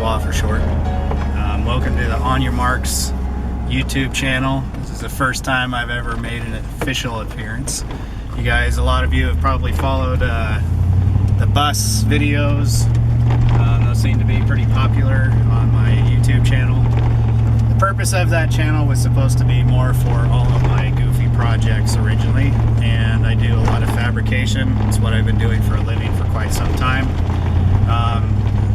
Shwa for short. Welcome to the On Your Marks YouTube channel. This is the first time I've ever made an official appearance. You guys, a lot of you have probably followed the bus videos. Those seem to be pretty popular on my YouTube channel. The purpose of that channel was supposed to be more for all of my goofy projects originally, and I do a lot of fabrication. It's what I've been doing for a living for quite some time.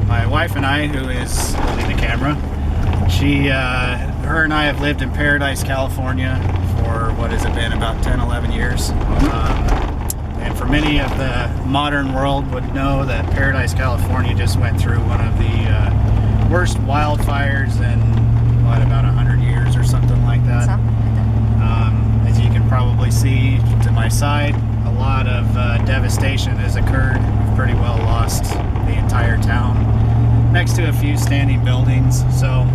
My wife and I, who is holding the camera, her and I have lived in Paradise, California for, what has it been, about 10-11 years. And for many of the modern world would know that Paradise, California just went through one of the worst wildfires in, what, about 100 years or something like that. As you can probably see to my side, a lot of devastation has occurred. We've pretty well lost the entire town, next to a few standing buildings. So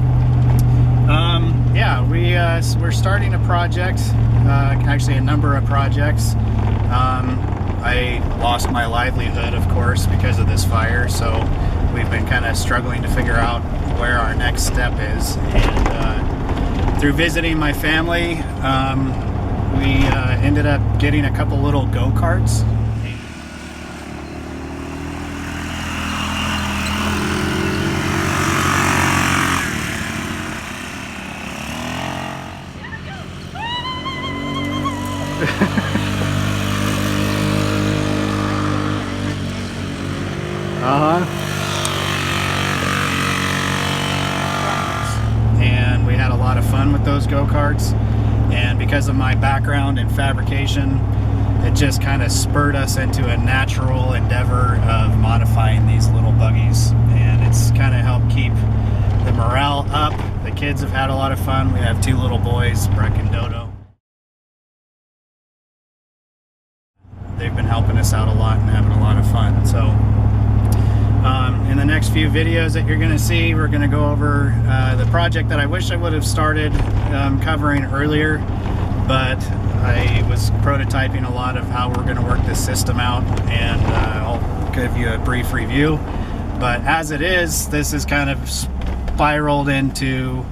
yeah, we're starting a project, actually a number of projects. I lost my livelihood, of course, because of this fire, so we've been kind of struggling to figure out where our next step is. And through visiting my family, we ended up getting a couple little go-karts. And we had a lot of fun with those go-karts, and because of my background in fabrication, it just kind of spurred us into a natural endeavor of modifying these little buggies, and it's kind of helped keep the morale up. The kids have had a lot of fun. We have two little boys, Breck and Dodo. They've been helping us out a lot and having a lot of fun. So in the next few videos that you're going to see, we're going to go over the project that I wish I would have started covering earlier, but I was prototyping a lot of how we're going to work this system out, and I'll give you a brief review. But as it is, this is kind of spiraled into,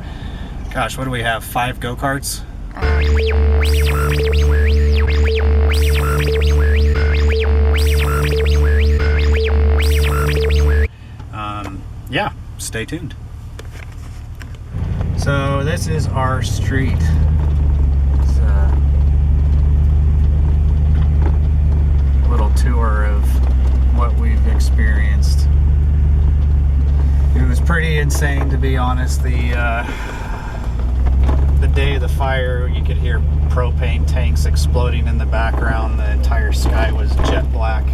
gosh, what do we have, 5 go-karts? Yeah, stay tuned. So this is our street. It's a little tour of what we've experienced. It was pretty insane, to be honest. The day of the fire, you could hear propane tanks exploding in the background. The entire sky was jet black.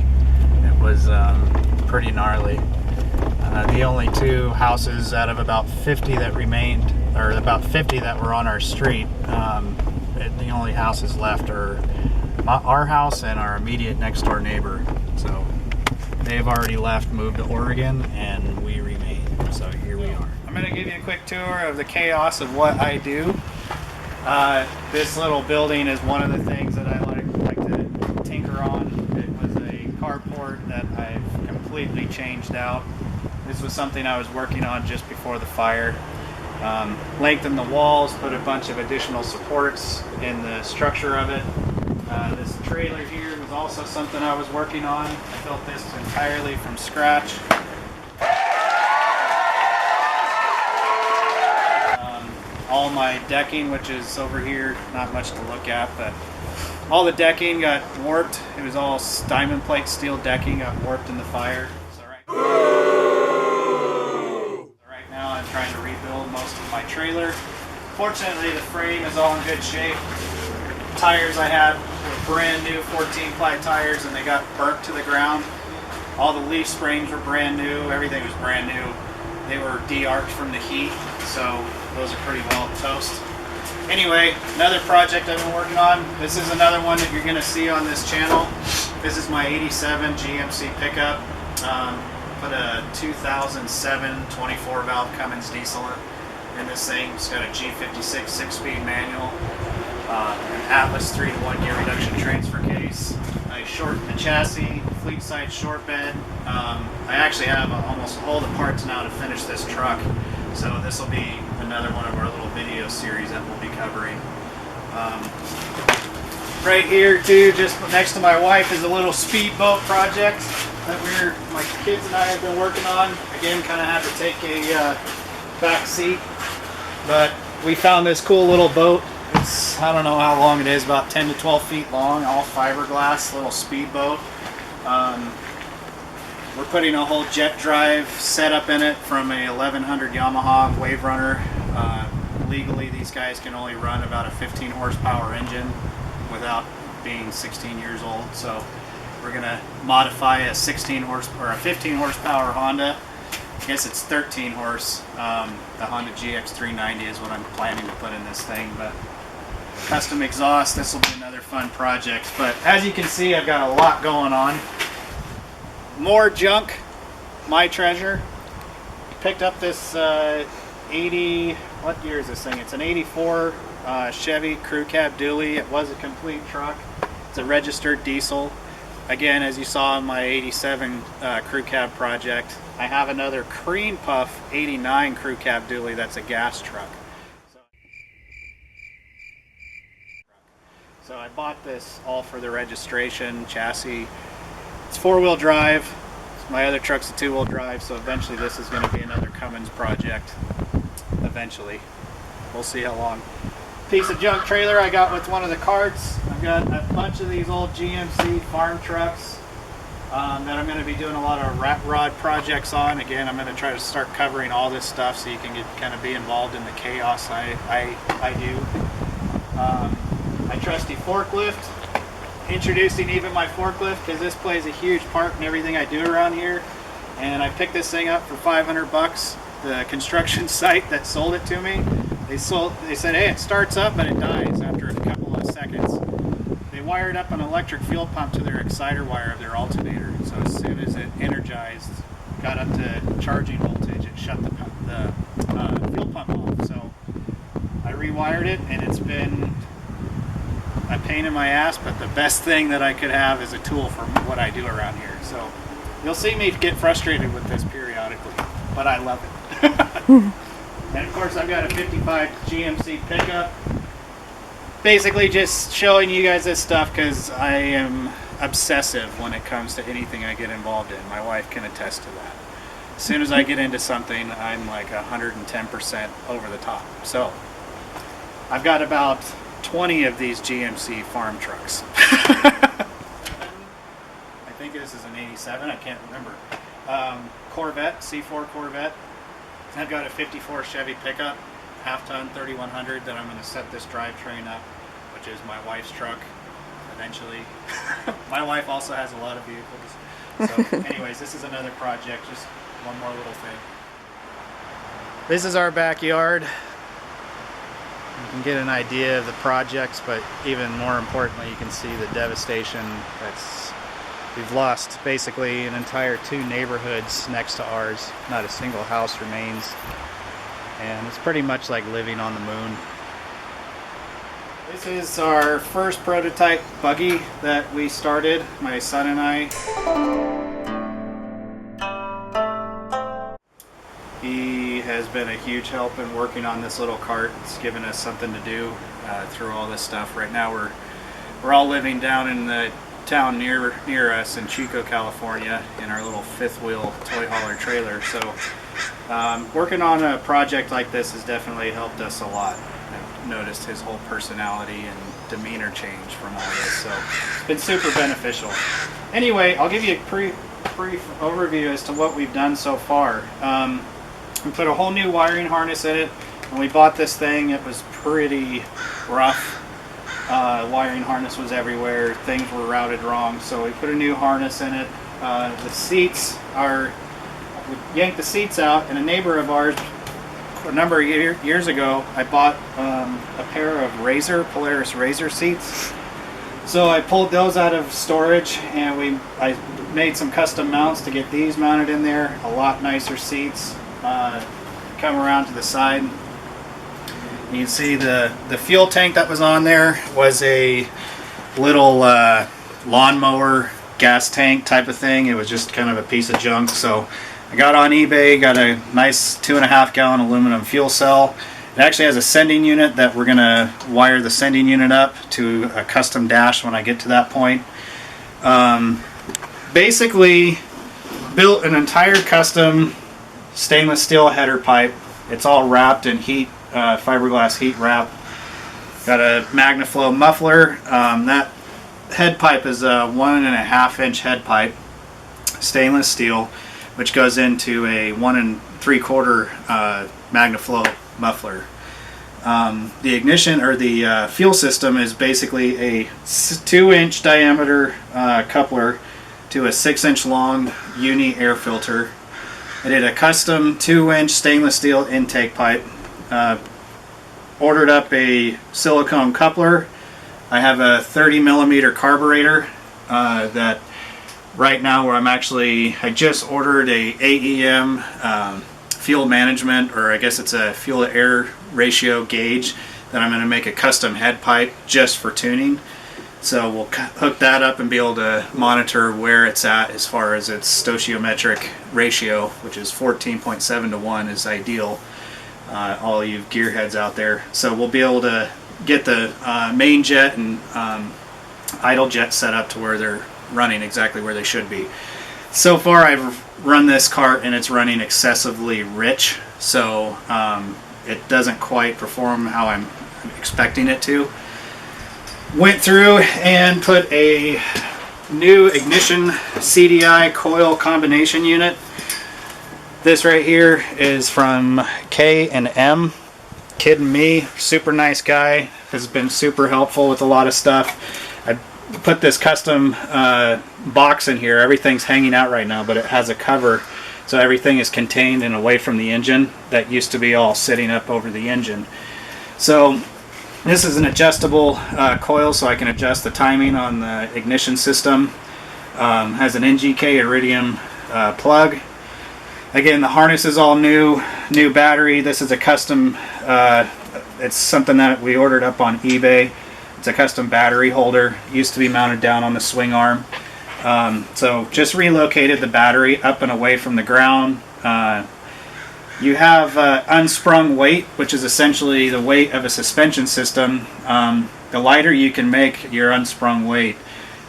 It was pretty gnarly. The only 2 houses out of about 50 that remained, or about 50 that were on our street, the only houses left are our house and our immediate next door neighbor. So they've already left, moved to Oregon, and we remain. So here we are. I'm going to give you a quick tour of the chaos of what I do. This little building is one of the things that I like to tinker on. It was a carport that I've completely changed out. This was something I was working on just before the fire. Lengthened the walls, put a bunch of additional supports in the structure of it. This trailer here was also something I was working on. I built this entirely from scratch. All my decking, which is over here, not much to look at, but all the decking got warped. It was all diamond plate steel decking, got warped in the fire. So right now I'm trying to rebuild most of my trailer. Fortunately, the frame is all in good shape. Tires I had were brand new 14-ply tires, and they got burnt to the ground. All the leaf springs were brand new. Everything was brand new. They were de-arced from the heat, so those are pretty well toast. Anyway, another project I've been working on. This is another one that you're going to see on this channel. This is my 87 GMC pickup. Put a 2007 24 valve Cummins diesel in this thing. It's got a G56 6-speed manual, an Atlas 3-to-1 gear reduction transfer case. I shortened the chassis, complete side short bed. I actually have almost all the parts now to finish this truck, so this will be another one of our little video series that we'll be covering. Right here too, just next to my wife, is a little speedboat project that my kids and I have been working on. Again, kind of had to take a back seat, but we found this cool little boat. It's, I don't know how long it is, about 10 to 12 feet long, all fiberglass, little speedboat. We're putting a whole jet drive setup in it from a 1100 Yamaha Wave Runner. Legally, these guys can only run about a 15 horsepower engine without being 16 years old. So we're gonna modify a 15 horsepower Honda. I guess it's 13 horse. The Honda GX390 is what I'm planning to put in this thing, but custom exhaust, this will be another fun project. But as you can see, I've got a lot going on. More junk, my treasure. Picked up this 80, what year is this thing? It's an 84 Chevy crew cab dually. It was a complete truck. It's a registered diesel. Again, as you saw in my 87 crew cab project, I have another Cream Puff 89 crew cab dually that's a gas truck. So I bought this all for the registration chassis. It's 4-wheel drive. My other truck's a 2-wheel drive, so eventually this is going to be another Cummins project. Eventually. We'll see how long. Piece of junk trailer I got with one of the carts. I've got a bunch of these old GMC farm trucks that I'm going to be doing a lot of rat rod projects on. Again, I'm going to try to start covering all this stuff so you can kind of be involved in the chaos I do. My trusty forklift. Introducing even my forklift, because this plays a huge part in everything I do around here. And I picked this thing up for 500 bucks. The construction site that sold it to me, they said, hey, it starts up but it dies after a couple of seconds. They wired up an electric fuel pump to their exciter wire of their alternator. So as soon as it energized, got up to charging voltage, it shut the fuel pump off. So I rewired it, and it's been a pain in my ass, but the best thing that I could have is a tool for what I do around here. So you'll see me get frustrated with this periodically, but I love it. And of course, I've got a 55 GMC pickup. Basically just showing you guys this stuff because I am obsessive when it comes to anything I get involved in. My wife can attest to that. As soon as I get into something, I'm like 110% over the top. So I've got about 20 of these GMC farm trucks. I think this is an 87, I can't remember. Corvette, C4 Corvette. I've got a 54 Chevy pickup, half-ton 3100 that I'm going to set this drivetrain up, which is my wife's truck eventually. My wife also has a lot of vehicles. So anyways, this is another project, just one more little thing. This is our backyard. You can get an idea of the projects, but even more importantly, you can see the devastation we've lost. Basically an entire 2 neighborhoods next to ours. Not a single house remains, and it's pretty much like living on the moon. This is our first prototype buggy that we started, my son and I. He has been a huge help in working on this little cart. It's given us something to do through all this stuff. Right now we're all living down in the town near us in Chico, California, in our little 5th wheel toy hauler trailer. So working on a project like this has definitely helped us a lot. I've noticed his whole personality and demeanor change from all this, so it's been super beneficial. Anyway, I'll give you a brief overview as to what we've done so far. We put a whole new wiring harness in it. When we bought this thing, it was pretty rough. Wiring harness was everywhere. Things were routed wrong, so we put a new harness in it. The seats we yanked the seats out, and a neighbor of ours, a number of years ago, I bought a pair of Polaris Razor seats. So I pulled those out of storage, and I made some custom mounts to get these mounted in there. A lot nicer seats. Come around to the side. You can see the fuel tank that was on there was a little lawnmower gas tank type of thing. It was just kind of a piece of junk. So I got on eBay, got a nice 2.5 gallon aluminum fuel cell. It actually has a sending unit that we're going to wire the sending unit up to a custom dash when I get to that point. Basically built an entire custom stainless steel header pipe. It's all wrapped in heat, fiberglass heat wrap. Got a MagnaFlow muffler. That head pipe is a 1.5 inch head pipe, stainless steel, which goes into a 1 3/4 MagnaFlow muffler. The ignition or the fuel system is basically a 2-inch diameter coupler to a 6-inch long uni air filter. I did a custom 2-inch stainless steel intake pipe. Ordered up a silicone coupler. I have a 30 millimeter carburetor that right now where I just ordered a AEM fuel management, or I guess it's a fuel to air ratio gauge that I'm going to make a custom head pipe just for tuning. So we'll hook that up and be able to monitor where it's at as far as its stoichiometric ratio, which is 14.7 to 1 is ideal. All you gearheads out there. So we'll be able to get the main jet and idle jet set up to where they're running exactly where they should be. So far I've run this cart and it's running excessively rich, so it doesn't quite perform how I'm expecting it to. Went through and put a new ignition CDI coil combination unit. This right here is from K&M. Kid and Me, super nice guy, has been super helpful with a lot of stuff. I put this custom box in here. Everything's hanging out right now, but it has a cover, so everything is contained and away from the engine. That used to be all sitting up over the engine. So this is an adjustable coil, so I can adjust the timing on the ignition system. Has an NGK iridium plug. Again, the harness is all new battery. This is a custom, it's something that we ordered up on eBay. It's a custom battery holder. It used to be mounted down on the swing arm. So just relocated the battery up and away from the ground. You have unsprung weight, which is essentially the weight of a suspension system. The lighter you can make your unsprung weight,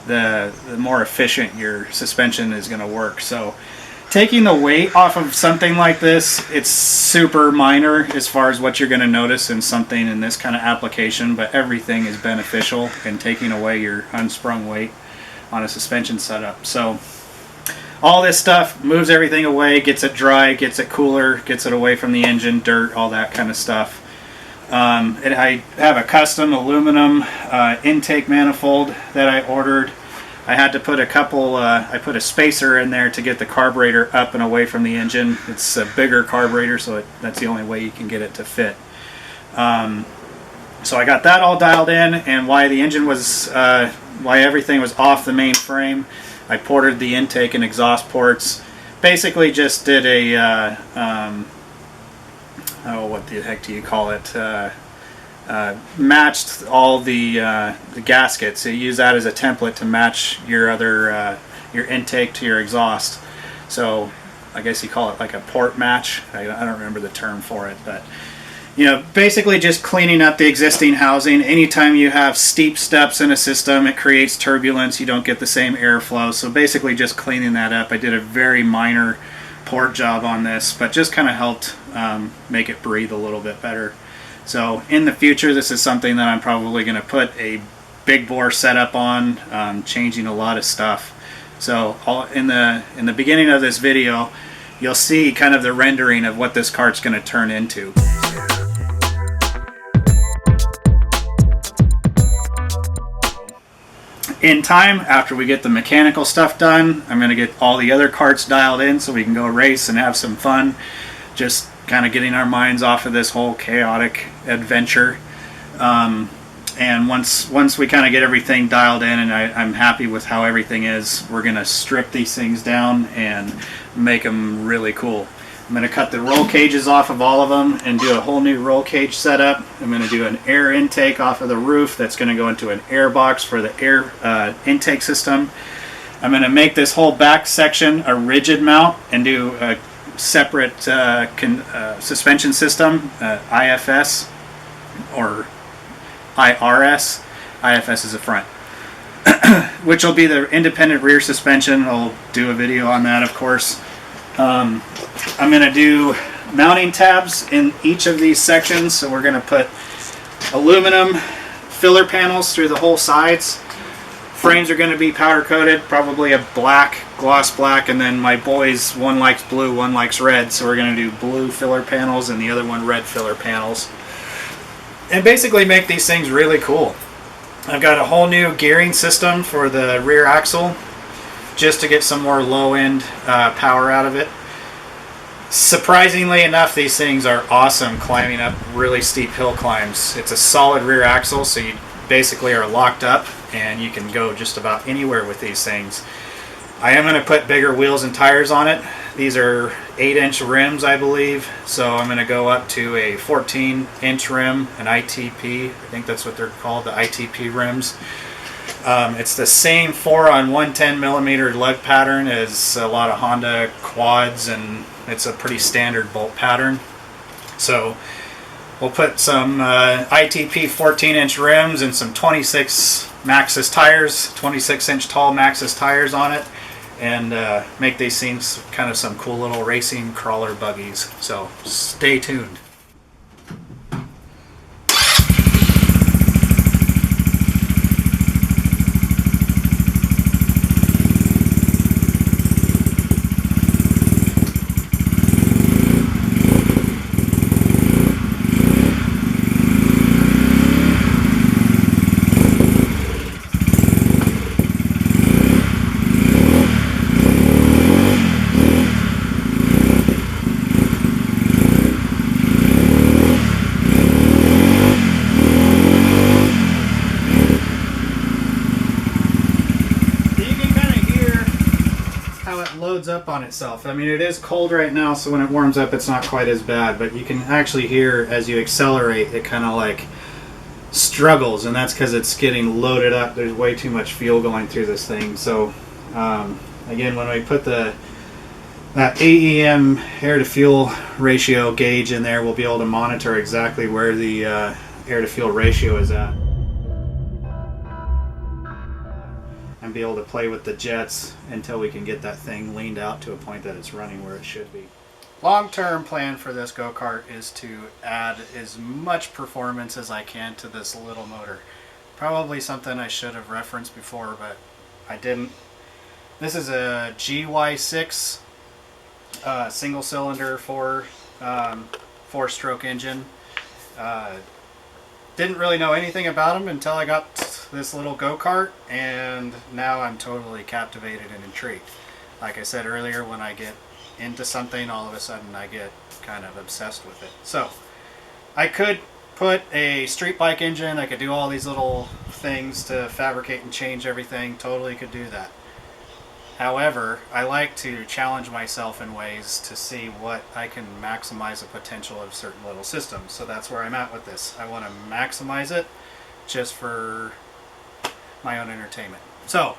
the more efficient your suspension is going to work. So taking the weight off of something like this, it's super minor as far as what you're going to notice in something in this kind of application, but everything is beneficial in taking away your unsprung weight on a suspension setup. So all this stuff moves everything away, gets it dry, gets it cooler, gets it away from the engine, dirt, all that kind of stuff. I have a custom aluminum intake manifold that I ordered. I had to put a couple, I put a spacer in there to get the carburetor up and away from the engine. It's a bigger carburetor, so that's the only way you can get it to fit. So I got that all dialed in, and why the engine was, why everything was off the main frame, I ported the intake and exhaust ports. Basically just did a, oh, what the heck do you call it? Matched all the gaskets. So you use that as a template to match your other your intake to your exhaust. So I guess you call it like a port match. I don't remember the term for it, but you know, basically just cleaning up the existing housing. Anytime you have steep steps in a system, it creates turbulence. You don't get the same airflow. So basically just cleaning that up. I did a very minor port job on this, but just kind of helped make it breathe a little bit better. So in the future, this is something that I'm probably going to put a big bore setup on, changing a lot of stuff. So in the beginning of this video, you'll see kind of the rendering of what this cart's going to turn into. In time, after we get the mechanical stuff done, I'm going to get all the other carts dialed in so we can go race and have some fun. Just kind of getting our minds off of this whole chaotic adventure. And once we kind of get everything dialed in and I'm happy with how everything is, we're going to strip these things down and make them really cool. I'm going to cut the roll cages off of all of them and do a whole new roll cage setup. I'm going to do an air intake off of the roof that's going to go into an air box for the air intake system. I'm going to make this whole back section a rigid mount and do a separate suspension system, IFS or IRS. IFS is the front, which will be the independent rear suspension. I'll do a video on that, of course. I'm going to do mounting tabs in each of these sections. So we're going to put aluminum filler panels through the whole sides. Frames are going to be powder coated, probably a black, gloss black, and then my boys, one likes blue, one likes red, so we're going to do blue filler panels and the other one red filler panels. And basically make these things really cool. I've got a whole new gearing system for the rear axle just to get some more low-end power out of it. Surprisingly enough, these things are awesome climbing up really steep hill climbs. It's a solid rear axle, so you basically are locked up and you can go just about anywhere with these things. I am going to put bigger wheels and tires on it. These are 8-inch rims, I believe, so I'm going to go up to a 14-inch rim, an ITP. I think that's what they're called, the ITP rims. It's the same 4-on-110 millimeter lug pattern as a lot of Honda quads, and it's a pretty standard bolt pattern. So we'll put some ITP 14-inch rims and some 26 Maxxis tires, 26-inch tall Maxxis tires on it, and make these things kind of some cool little racing crawler buggies. So stay tuned. Up on itself. I mean, it is cold right now, so when it warms up it's not quite as bad, but you can actually hear as you accelerate it kind of like struggles, and that's because it's getting loaded up. There's way too much fuel going through this thing. So again, when we put that AEM air to fuel ratio gauge in there, we'll be able to monitor exactly where the air to fuel ratio is at and be able to play with the jets until we can get that thing leaned out to a point that it's running where it should be. Long-term plan for this go-kart is to add as much performance as I can to this little motor. Probably something I should have referenced before, but I didn't. This is a GY6 single cylinder four-stroke engine. Didn't really know anything about them until I got this little go-kart, and now I'm totally captivated and intrigued. Like I said earlier, when I get into something, all of a sudden I get kind of obsessed with it. So I could put a street bike engine, I could do all these little things to fabricate and change everything, totally could do that. However, I like to challenge myself in ways to see what I can maximize the potential of certain little systems. So that's where I'm at with this. I want to maximize it just for my own entertainment. So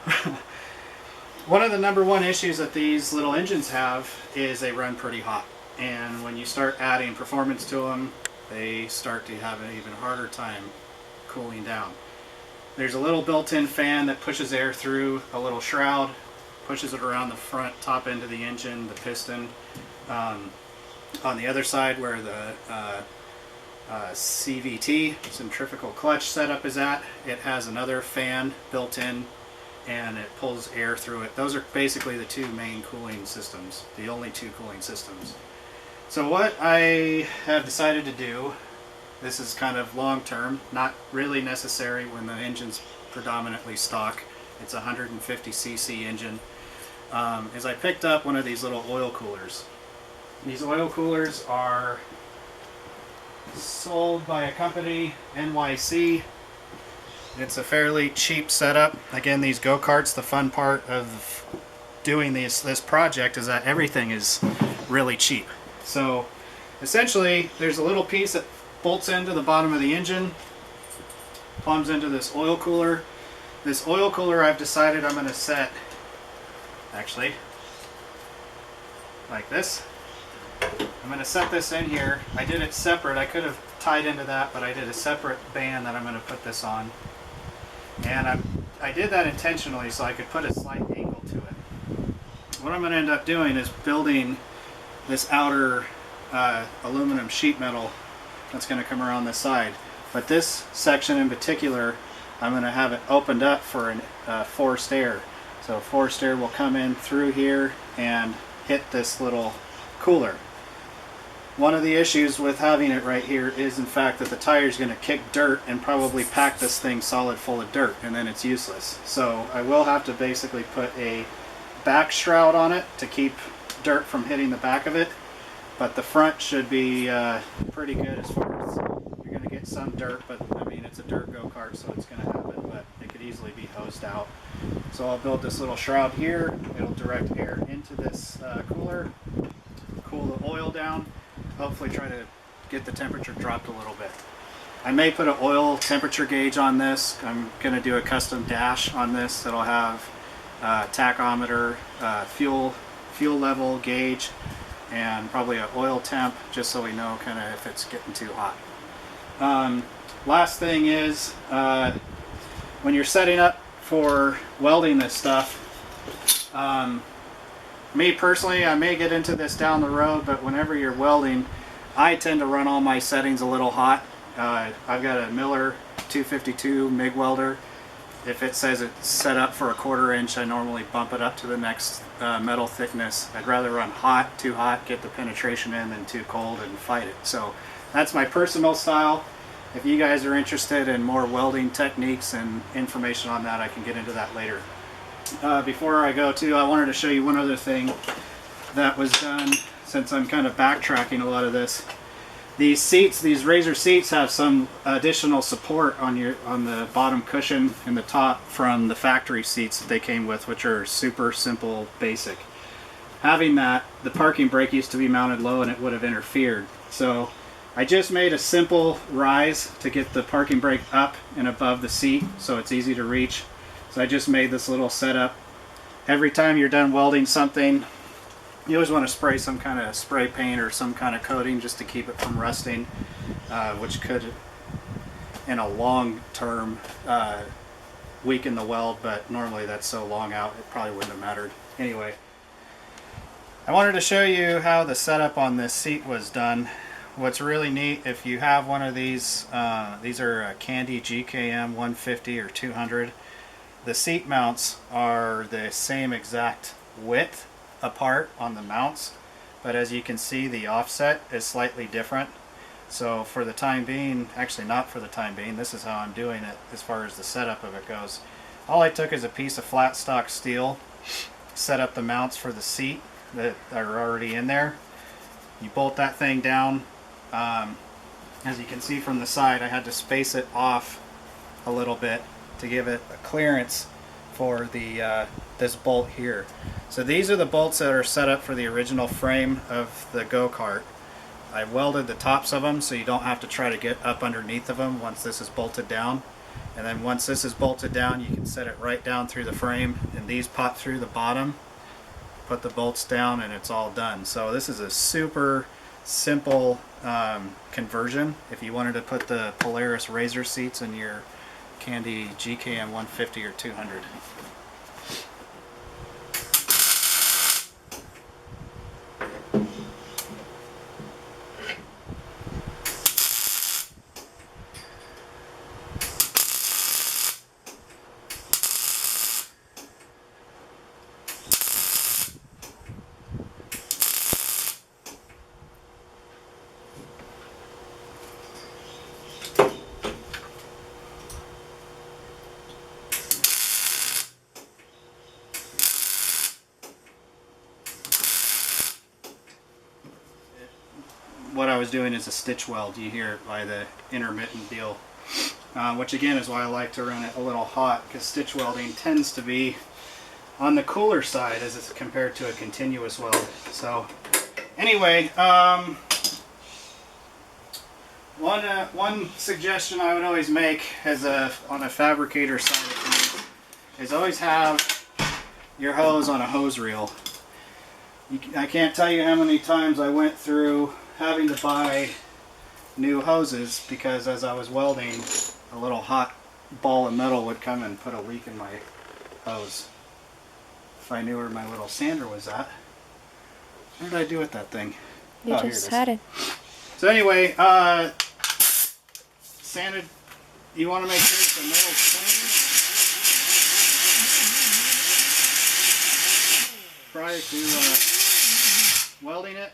one of the number one issues that these little engines have is they run pretty hot. And when you start adding performance to them, they start to have an even harder time cooling down. There's a little built-in fan that pushes air through a little shroud, pushes it around the front top end of the engine, the piston. On the other side where the CVT, centrifugal clutch setup, is at, it has another fan built in, and it pulls air through it. Those are basically the two main cooling systems, the only two cooling systems. So what I have decided to do, this is kind of long term, not really necessary when the engine's predominantly stock, it's a 150cc engine, is I picked up one of these little oil coolers. These oil coolers are sold by a company, NYC. It's a fairly cheap setup. Again, these go-karts, the fun part of doing this project is that everything is really cheap. So essentially there's a little piece that bolts into the bottom of the engine, plumbs into this oil cooler. This oil cooler, I've decided I'm going to set actually, like this. I'm going to set this in here. I did it separate. I could have tied into that, but I did a separate band that I'm going to put this on. And I did that intentionally so I could put a slight angle to it. What I'm going to end up doing is building this outer aluminum sheet metal that's going to come around the side. But this section in particular, I'm going to have it opened up for a forced air. So forced air will come in through here and hit this little cooler. One of the issues with having it right here is in fact that the tire is going to kick dirt and probably pack this thing solid full of dirt, and then it's useless. So I will have to basically put a back shroud on it to keep dirt from hitting the back of it, but the front should be pretty good as far as you're going to get some dirt, but I mean it's a dirt go-kart, so it's going to happen, but it could easily be hosed out. So I'll build this little shroud here. It'll direct air into this cooler, cool the oil down, hopefully try to get the temperature dropped a little bit. I may put an oil temperature gauge on this. I'm going to do a custom dash on this that'll have tachometer, fuel level gauge, and probably an oil temp, just so we know kind of if it's getting too hot. Last thing is when you're setting up for welding this stuff, me personally, I may get into this down the road, but whenever you're welding, I tend to run all my settings a little hot. I've got a Miller 252 MIG welder. If it says it's set up for a 1/4 inch, I normally bump it up to the next metal thickness. I'd rather run hot, too hot, get the penetration in, than too cold and fight it. So that's my personal style. If you guys are interested in more welding techniques and information on that, I can get into that later. Before I go too, I wanted to show you one other thing that was done, since I'm kind of backtracking a lot of this. These seats, these Razor seats, have some additional support on the bottom cushion and the top from the factory seats that they came with, which are super simple, basic. Having that, the parking brake used to be mounted low and it would have interfered. So I just made a simple rise to get the parking brake up and above the seat so it's easy to reach. So I just made this little setup. Every time you're done welding something, you always want to spray some kind of spray paint or some kind of coating just to keep it from rusting, which could, in a long term, weaken the weld, but normally that's so long out it probably wouldn't have mattered. Anyway, I wanted to show you how the setup on this seat was done. What's really neat, if you have one of these are a Candy GKM 150 or 200. The seat mounts are the same exact width apart on the mounts, but as you can see, the offset is slightly different. So for the time being, actually not for the time being, this is how I'm doing it as far as the setup of it goes. All I took is a piece of flat stock steel, set up the mounts for the seat that are already in there. You bolt that thing down. As you can see from the side, I had to space it off a little bit to give it a clearance for the this bolt here. So these are the bolts that are set up for the original frame of the go-kart. I welded the tops of them so you don't have to try to get up underneath of them once this is bolted down. And then once this is bolted down, you can set it right down through the frame, and these pop through the bottom, put the bolts down, and it's all done. So this is a super simple conversion if you wanted to put the Polaris Razor seats in your Candy GKM 150 or 200. What I was doing is a stitch weld. You hear it by the intermittent deal, which again is why I like to run it a little hot, because stitch welding tends to be on the cooler side as it's compared to a continuous weld. So anyway, one suggestion I would always make as on a fabricator side of things is always have your hose on a hose reel. I can't tell you how many times I went through having to buy new hoses because as I was welding, a little hot ball of metal would come and put a leak in my hose. If I knew where my little sander was at. What did I do with that thing? You just had it. So anyway, sanded, you want to make sure the metal's clean prior to welding it.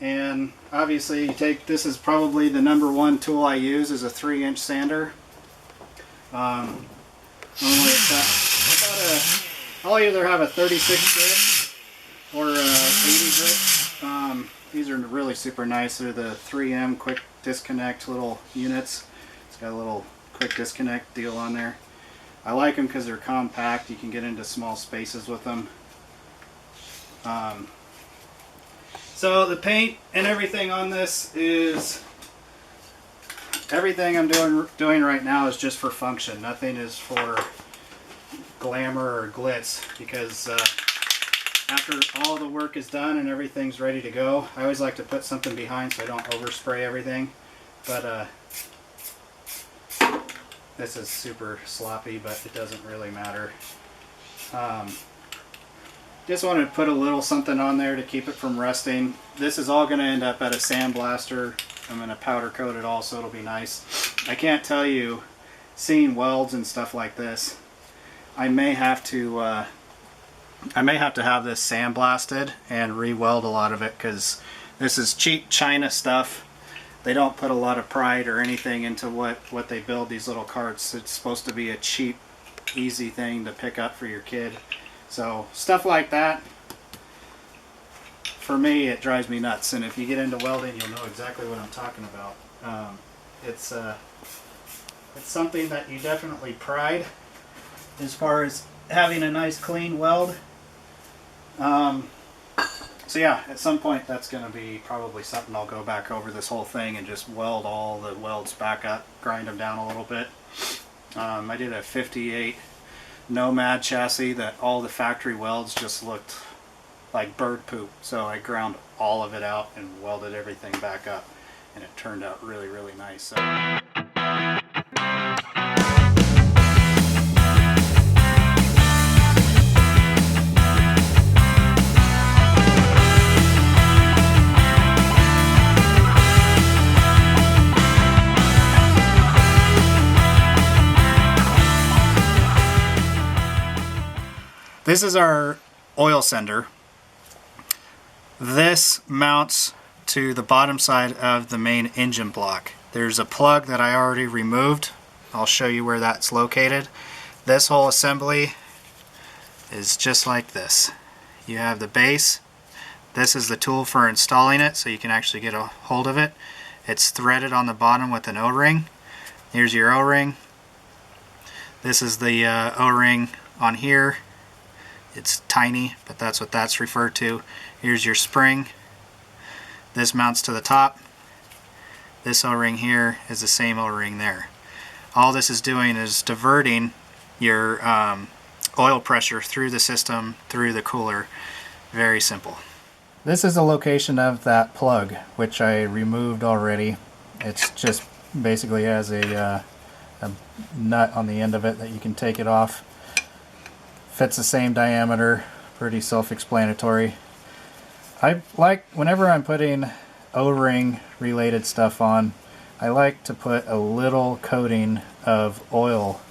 And obviously you take, this is probably the #1 tool I use, is a 3-inch sander. Normally it's I'll either have a 36 grit or a 80 grit. These are really super nice. They're the 3M quick disconnect little units. It's got a little quick disconnect deal on there. I like them because they're compact. You can get into small spaces with them. So the paint and everything on this is, everything I'm doing right now is just for function. Nothing is for glamour or glitz, because after all the work is done and everything's ready to go, I always like to put something behind so I don't overspray everything. But this is super sloppy, but it doesn't really matter. Just wanted to put a little something on there to keep it from rusting. This is all going to end up at a sandblaster. I'm going to powder coat it all so it'll be nice. I can't tell you, seeing welds and stuff like this, I may have to have this sandblasted and re-weld a lot of it, because this is cheap China stuff. They don't put a lot of pride or anything into what they build these little carts. It's supposed to be a cheap, easy thing to pick up for your kid. So stuff like that, for me, it drives me nuts. And if you get into welding, you'll know exactly what I'm talking about. It's something that you definitely pride as far as having a nice clean weld. So yeah, at some point that's going to be probably something I'll go back over this whole thing and just weld all the welds back up, grind them down a little bit. I did a 58 Nomad chassis that all the factory welds just looked like bird poop, so I ground all of it out and welded everything back up, and it turned out really, really nice. So this is our oil sender. This mounts to the bottom side of the main engine block. There's a plug that I already removed. I'll show you where that's located. This whole assembly is just like this. You have the base. This is the tool for installing it, so you can actually get a hold of it. It's threaded on the bottom with an O-ring. Here's your O-ring. This is the O-ring on here. It's tiny, but that's what that's referred to. Here's your spring. This mounts to the top. This O-ring here is the same O-ring there. All this is doing is diverting your oil pressure through the system, through the cooler. Very simple. This is the location of that plug, which I removed already. It's just basically has a nut on the end of it that you can take it off. Fits the same diameter, pretty self-explanatory. I like, whenever I'm putting O-ring related stuff on, I like to put a little coating of oil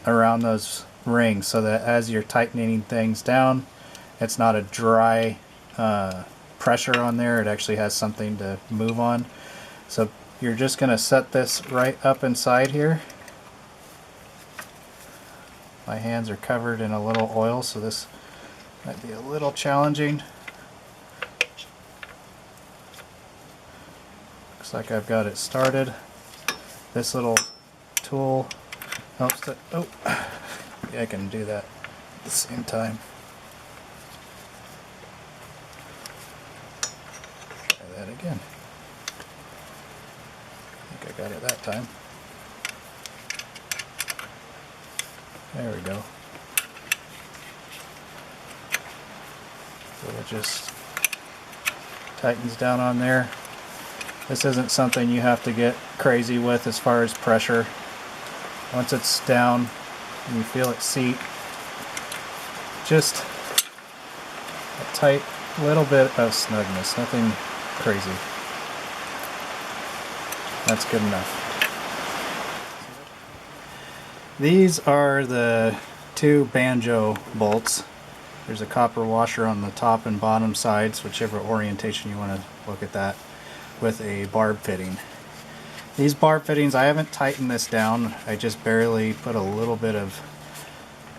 around those rings so that as you're tightening things down, it's not a dry pressure on there. It actually has something to move on. So you're just going to set this right up inside here. My hands are covered in a little oil, so this might be a little challenging. Looks like I've got it started. This little tool helps to, oh, yeah, I can do that at the same time. Try that again. I think I got it that time. There we go. So it just tightens down on there. This isn't something you have to get crazy with as far as pressure. Once it's down and you feel it seat, just a tight little bit of snugness, nothing crazy. That's good enough. These are the two banjo bolts. There's a copper washer on the top and bottom sides, whichever orientation you want to look at that, with a barb fitting. These barb fittings, I haven't tightened this down. I just barely put a little bit of,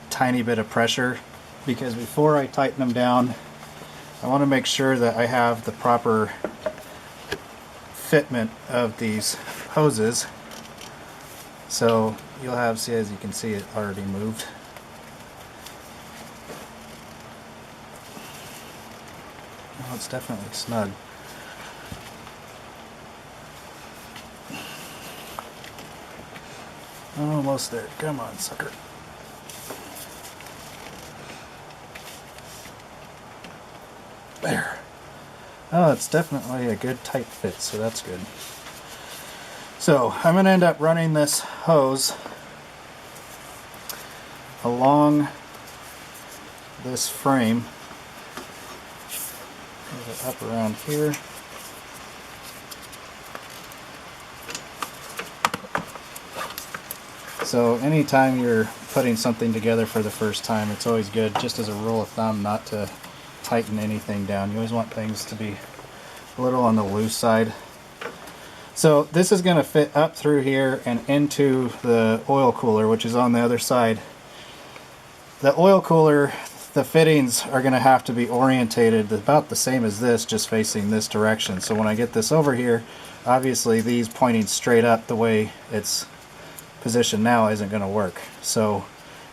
tiny bit of pressure, because before I tighten them down, I want to make sure that I have the proper fitment of these hoses. So you'll have, see, as you can see, it already moved. Oh, it's definitely snug. Almost there. Come on, sucker. There. Oh, it's definitely a good tight fit, so that's good. So I'm going to end up running this hose along this frame. Move it up around here. So anytime you're putting something together for the first time, it's always good, just as a rule of thumb, not to tighten anything down. You always want things to be a little on the loose side. So this is going to fit up through here and into the oil cooler, which is on the other side. The oil cooler, the fittings are going to have to be orientated about the same as this, just facing this direction. So when I get this over here, obviously these pointing straight up the way it's positioned now isn't going to work. So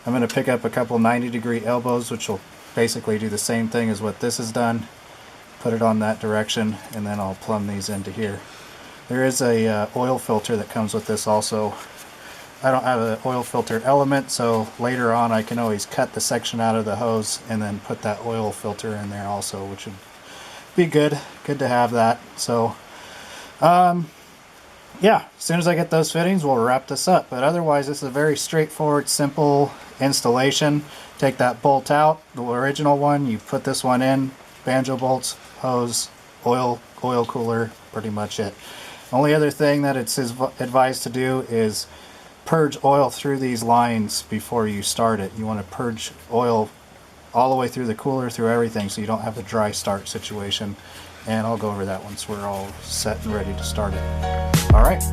I'm going to pick up a couple 90-degree elbows, which will basically do the same thing as what this has done. Put it on that direction, and then I'll plumb these into here. There is a oil filter that comes with this also. I don't have an oil filter element, so later on I can always cut the section out of the hose and then put that oil filter in there also, which would be good to have that. So yeah, as soon as I get those fittings, we'll wrap this up. But otherwise, this is a very straightforward, simple installation. Take that bolt out, the original one, you put this one in, banjo bolts, hose, oil cooler, pretty much it. Only other thing that it's advised to do is purge oil through these lines before you start it. You want to purge oil all the way through the cooler, through everything, so you don't have a dry start situation. And I'll go over that once we're all set and ready to start it. All right.